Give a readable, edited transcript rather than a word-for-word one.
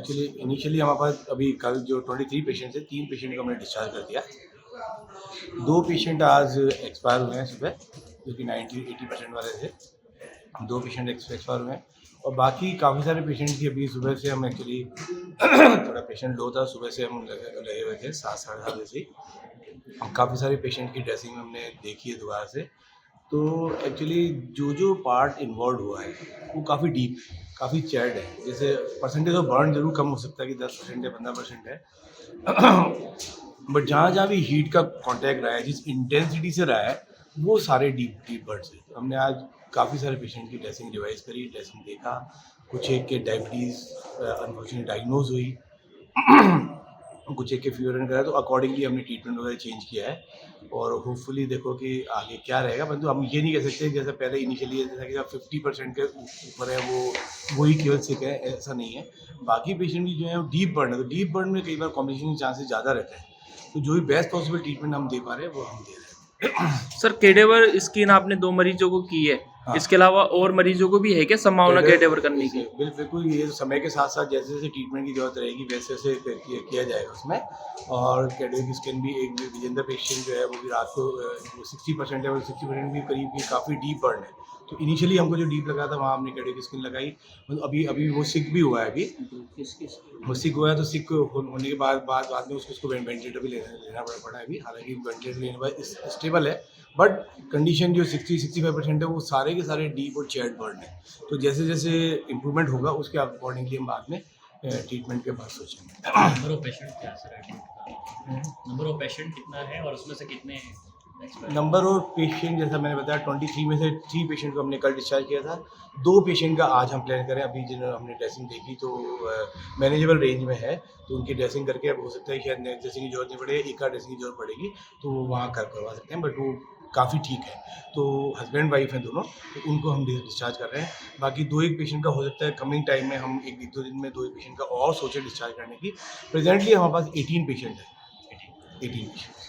Actually initially हमारे पास अभी कल जो 23 पेशेंट्स हैं, 3 पेशेंट को हमने डिस्चार्ज कर दिया। 2 पेशेंट आज एक्सपायर हुए हैं सुबह, जो कि 90-80% वाले थे। 2 पेशेंट एक्सपायर हुए हैं और बाकी काफ़ी सारे पेशेंट की अभी सुबह से हम एक्चुअली थोड़ा पेशेंट लो था, सुबह से हम लगे हुए थे 7-7:30 बजे से। काफ़ी सारे पेशेंट की ड्रेसिंग हमने देखी है दोबारा से। तो एक्चुअली जो पार्ट इन्वॉल्व हुआ है वो काफ़ी डीप, काफ़ी चैड है। जैसे परसेंटेज ऑफ बर्न जरूर कम हो सकता है कि 10% या 15% है बट जहाँ जहाँ भी हीट का कांटेक्ट रहा है, जिस इंटेंसिटी से रहा है, वो सारे डीप बर्ड्स है। हमने आज काफ़ी सारे पेशेंट की ड्रेसिंग रिवाइज करी, ड्रेसिंग देखा। कुछ एक के डायबिटीज़ अनफॉर्चुनेटली डायग्नोज हुई, कुछ एक के फीवर एंड करा, तो अकॉर्डिंगली हमने ट्रीटमेंट वगैरह चेंज किया है। और होपफुली देखो कि आगे क्या रहेगा, परंतु हम ये नहीं कह सकते जैसे पहले इनिशियली जैसा कि 50% के ऊपर है वही केवल सिक है, ऐसा नहीं है। बाकी पेशेंट भी जो है वो डीप बर्न है, तो डीप बर्न में कई बार कॉम्प्लिकेशन के चांसेस ज़्यादा रहते हैं। तो जो भी बेस्ट पॉसिबल ट्रीटमेंट हम दे पा रहे हैं वो हम दे रहे हैं। सर केडेवर स्किन आपने 2 मरीजों को की है, हाँ। इसके अलावा और मरीजों को भी है क्या संभावना केडेवर करने की? बिल्कुल, ये समय के साथ साथ जैसे जैसे ट्रीटमेंट की जरूरत रहेगी वैसे वैसे किया जाएगा उसमें। और कैडेवर की स्किन भी एक विजेंद्र पेशेंट जो है वो भी रात को 60% है, और 60% भी करीब की काफ़ी डीप बर्न है। तो इनिशियली हमको जो डीप लगा था वहाँ हमने कैडेवर की स्किन लगाई। मतलब अभी अभी वो सिक भी हुआ है, अभी वो सिक हुआ है, तो सिक होने के बाद में उसको वेंटिलेटर भी लेना पड़ा है अभी। हालांकि वेंटिलेटर लेने के बाद स्टेबल है, बट कंडीशन जो 60-65% है वो सारे के सारे डीप और चैट बर्न है। तो जैसे जैसे इम्प्रूवमेंट होगा उसके अकॉर्डिंगली हम बाद में ट्रीटमेंट के बाद सोचेंगे। नंबर ऑफ पेशेंट क्या सर है? नंबर ऑफ पेशेंट कितना है और उसमें से कितने नंबर ऑफ पेशेंट जैसा मैंने बताया 23 में से 3 पेशेंट को हमने कल डिस्चार्ज किया था। 2 पेशेंट का आज हम प्लान करें। अभी जिन्होंने हमने ड्रेसिंग देखी तो मैनेजेबल रेंज में है, तो उनकी ड्रेसिंग करके अब हो सकता है शायद नेक्स्ट ड्रेसिंग की जरूरत नहीं पड़ेगी, एक ड्रेसिंग की जरूरत पड़ेगी तो वो वहाँ करवा सकते हैं, बट वो काफ़ी ठीक है। तो हस्बैंड वाइफ हैं दोनों, तो उनको हम डिस्चार्ज कर रहे हैं। बाकी 2-1 पेशेंट का हो सकता है कमिंग टाइम में हम 1-2 दिन में 2-1 पेशेंट का और सोचे डिस्चार्ज करने की। प्रेजेंटली हमारे पास 18 पेशेंट है, 18 पेशेंट।